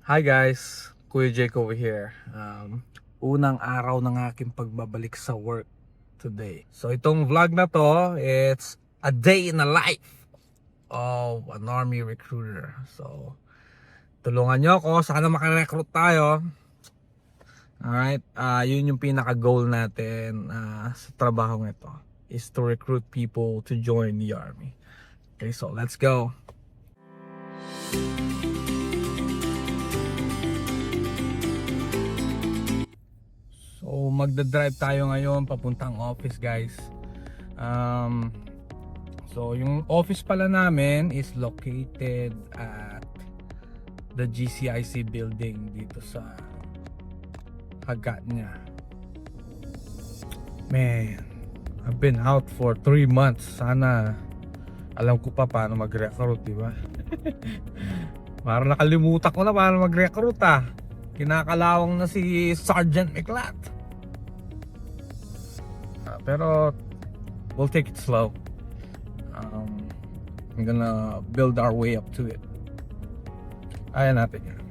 Hi guys, Kuya Jake over here. Unang araw ng aking pagbabalik sa work today. So itong vlog na to, it's a day in the life of an army recruiter. So tulungan nyo ako, sana makarecruit tayo. Alright, yun yung pinaka-goal natin sa trabaho ito, is to recruit people to join the army. Okay, so let's go. So magdadrive tayo ngayon papuntang office guys. So yung office pala namin is located at the GCIC building dito sa Hagat niya. Man, I've been out for 3 months. Sana alam ko pa paano mag-recruit, di ba? Parang nakalimutan ko na paano mag-recruit Kinakalawang na si Sergeant McLat. Pero we'll take it slow. I'm gonna build our way up to it. Ayan natin yan.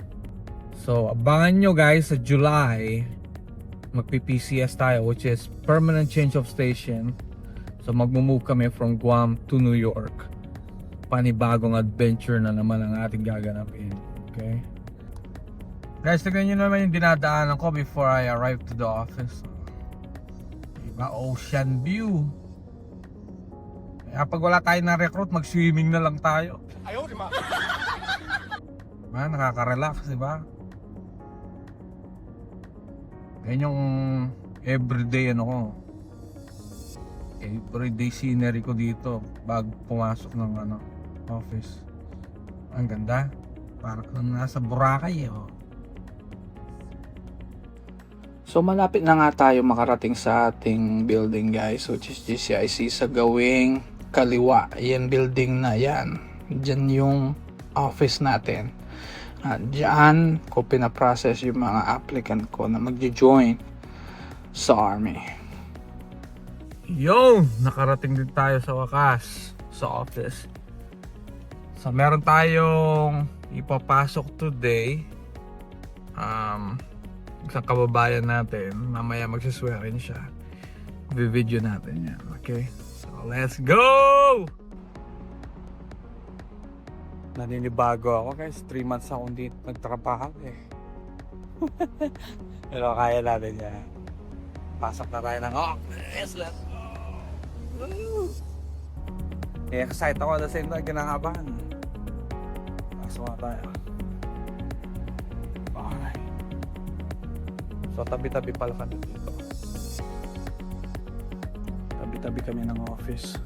So abangan nyo guys sa July, magpi-PCS tayo, which is permanent change of station. So magmo-move kami from Guam to New York. Panibagong adventure na naman ang ating gaganapin. Okay guys, tignan nyo naman yung dinadaanan ko before I arrive to the office. Diba, ocean view. Kaya pag wala tayo na recruit, mag-swimming na lang tayo. Ayaw, diba? Nakaka-relax, diba? Yan yung everyday everyday scenery ko dito bago pumasok ng office. Ang ganda. Parang nasa Boracay So malapit na nga tayo makarating sa ating building guys, which is GCIC sa gawing kaliwa. Yan building na yan. Diyan yung office natin. At diyan ko pinaprocess yung mga applicant ko na magjo-join sa army. Yo! Nakarating din tayo sa wakas sa office. So meron tayong ipapasok today. Isang kababayan natin, mamaya magsiswearin siya. Video natin yan, okay? So let's go! Naninibago ako guys, 3 months ako hindi nagtrabaho Pero kaya natin yan. Pasok na tayo ng office, let's go! Woo! Excited ako at the same time, kinakabahan. Pasok na tayo. Alright. So tabi-tabi pala kami dito. Tabi-tabi kami ng office.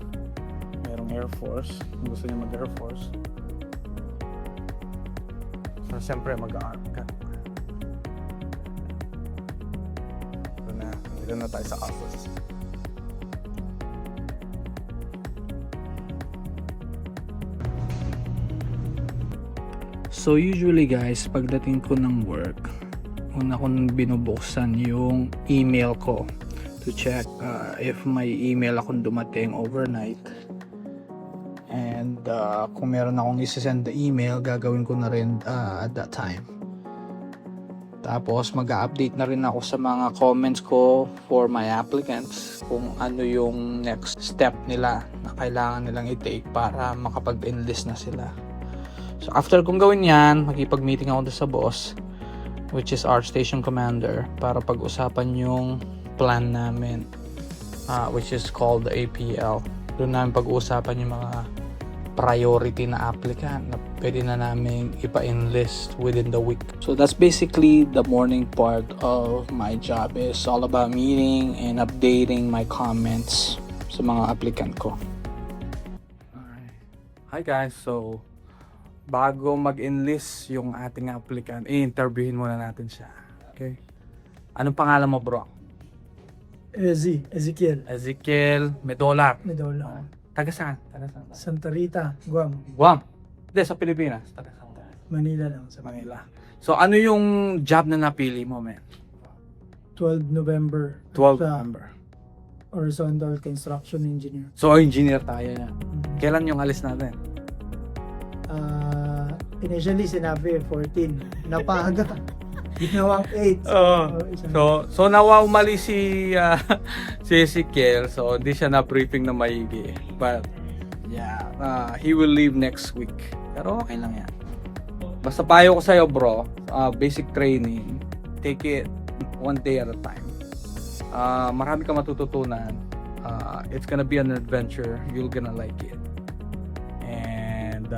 Merong Air Force. Kung gusto niya mag-Air Force. So siyempre mag-arm ka. Dito na tayo sa office. So usually guys, pagdating ko ng work, una kong binubuksan yung email ko to check if may email akong dumating overnight. And kung meron akong isasend the email, gagawin ko na rin at that time. Tapos mag-update na rin ako sa mga comments ko for my applicants kung ano yung next step nila na kailangan nilang i-take para makapag-enlist na sila. So after kong gawin yan, makipag-meeting ako doon sa boss, which is our station commander, para pag-usapan yung plan namin, which is called the APL. Doon namin pag-uusapan yung mga priority na applicant na pwede na namin ipa-enlist within the week. So that's basically the morning part of my job. It's all about meeting and updating my comments sa mga applicant ko. Alright. Hi guys, so bago mag-enlist yung ating applicant, i-interviewin muna natin siya. Okay? Anong pangalan mo bro? Ezekiel Ezekiel Medolar. Medola, Taga saan? Santa Rita, Guam, Guam. Hindi, sa Pilipinas. Taga saan? Manila lang sa Manila. So ano yung job na napili mo, man? 12 November 12 sa November. Horizontal Construction Engineer. So engineer tayo yan. Kailan yung alis natin? Initially, sinabi 14. Napaga. Ginawang 8. So nawa umalis si si Ezekiel, so hindi siya na briefing na maigi. But yeah, he will leave next week. Pero okay lang yan. Basta payo ko sa'yo bro, basic training, take it one day at a time. Marami ka matututunan. It's gonna be an adventure. You're gonna like it. And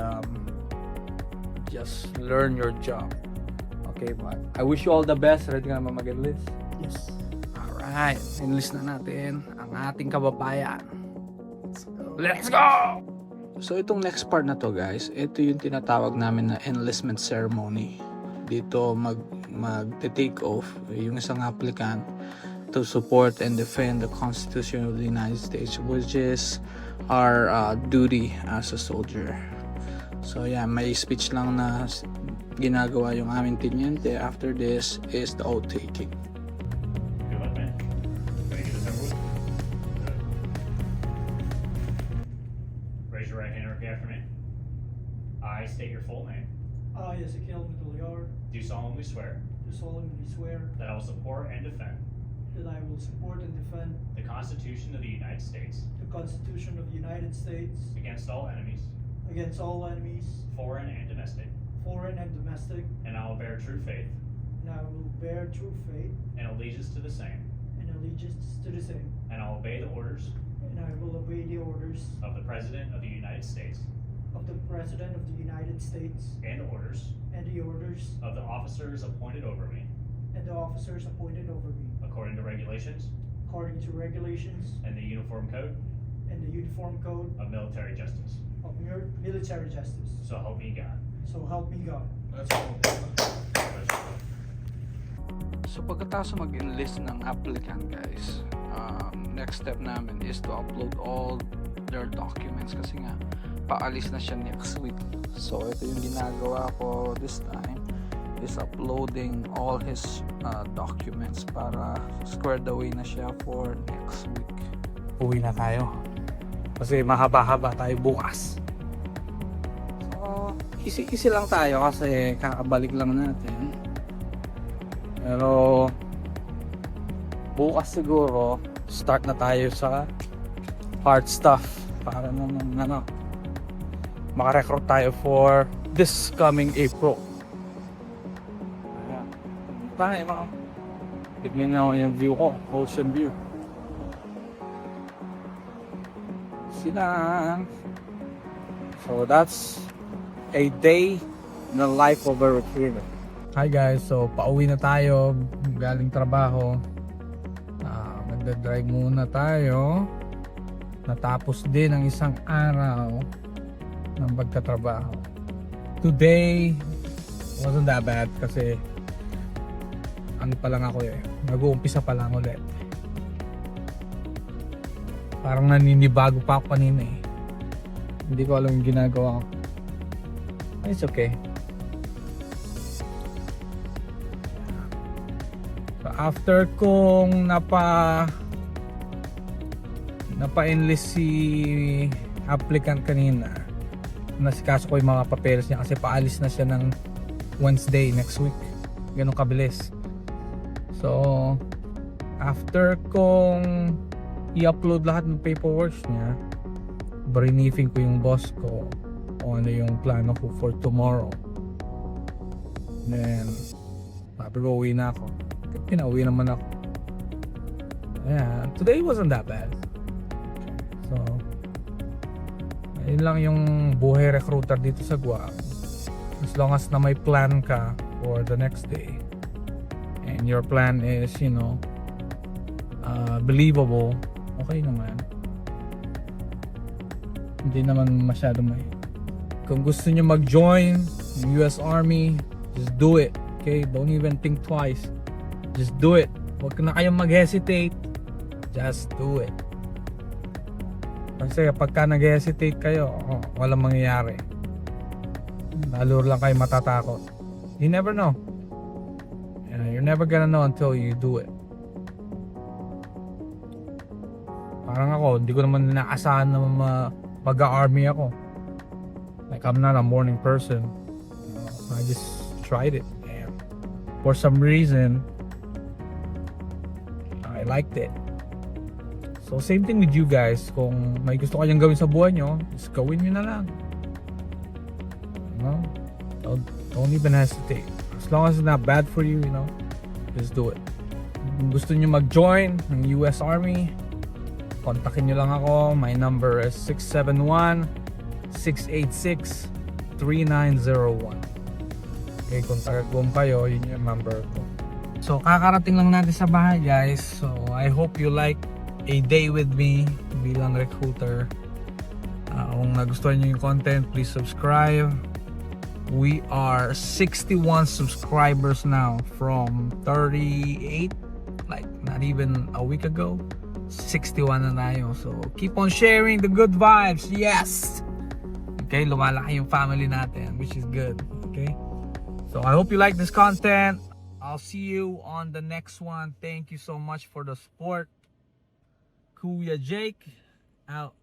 just learn your job. Okay, but I wish you all the best. Ready ka naman mag-enlist? Yes. Alright, enlist na natin ang ating kababayan. Let's go! So itong next part na to guys, ito yung tinatawag namin na enlistment ceremony. Dito mag-take off yung isang applicant to support and defend the Constitution of the United States, which is our duty as a soldier. So yeah, may speech lang na ginagawa yung aming teniente. After this is the oath taking. Good luck, man. Ready to get this over with? Good. Raise your right hand and repeat after me. I state your full name. I, Ezekiel Mitoliar, Do solemnly swear do solemnly swear that I will support and defend that I will support and defend the Constitution of the United States the Constitution of the United States against all enemies, against all enemies, foreign and domestic, foreign and domestic, and I will bear true faith and I will bear true faith and allegiance to the same, and allegiance to the same, and I will obey the orders and I will obey the orders of the President of the United States of the President of the United States and the orders and the orders of the officers appointed over me and the officers appointed over me, according to regulations according to regulations and the Uniform Code and the Uniform Code of Military Justice. of military justice. So help me God. So help me God. So pagkatapos mag-enlist ng applicant guys, next step namin is to upload all their documents kasi nga paalis na siya next week. So ito yung ginagawa ko this time is uploading all his documents para squared away na siya for next week. Uwi na tayo. Kasi mahaba-haba tayo bukas. So easy lang tayo kasi kakabalik lang natin. Pero bukas siguro start na tayo sa hard stuff para naman makarecruit tayo for this coming April. Ayan. Tayo mga tignan na yung view ko, ocean view. Silang. So that's a day in the life of a recruiter. Hi guys, so pauwi na tayo galing trabaho. Magdadrive muna tayo. Natapos din ang isang araw ng pagtatrabaho. Today wasn't that bad kasi ano pa lang ako nag-uumpisa pa lang ulit. Parang naninibago pa ako kanina Hindi ko alam yung ginagawa ko. It's okay. So after kong napa-enlist si applicant kanina, nasikaso ko yung mga papeles niya kasi paalis na siya ng Wednesday next week. Ganun kabilis. So after kong i-upload lahat ng paperwork niya, briefing ko yung boss ko kung ano yung plano ko for tomorrow. Then sabi ko uwi na ako. Pinauwi naman ako. Ayan. Today wasn't that bad. So yun lang yung buhay recruiter dito sa Guam. As long as na may plan ka for the next day and your plan is believable, okay naman. Hindi naman masyado may. Kung gusto nyo mag-join ng US Army, just do it. Okay? Don't even think twice. Just do it. Huwag na kayong mag-hesitate. Just do it. Kasi pagka nag-hesitate kayo, walang mangyayari. Lalo lang kayo matatakot. You never know. You're never gonna know until you do it. Parang ako, hindi ko naman inaasahan na mag-army ako. Like I'm not a morning person. I just tried it, and for some reason I liked it. So same thing with you guys. Kung may gusto kayong gawin sa buhay nyo, just gawin nyo na lang. No? Don't even hesitate. As long as it's not bad for you, just do it. Kung gusto nyo mag-join ng US Army, kontakin nyo lang ako. My number is 671-686-3901. Okay, kung taga-Guam kayo, yun yung number ko. So, kakarating lang natin sa bahay, guys. So, I hope you like a day with me bilang recruiter. Kung nagustuhan nyo yung content, please subscribe. We are 61 subscribers now from 38, like not even a week ago. 61 na tayo. So keep on sharing the good vibes. Yes! Okay, lumalaki yung family natin, which is good. Okay? So I hope you like this content. I'll see you on the next one. Thank you so much for the support. Kuya Jake out.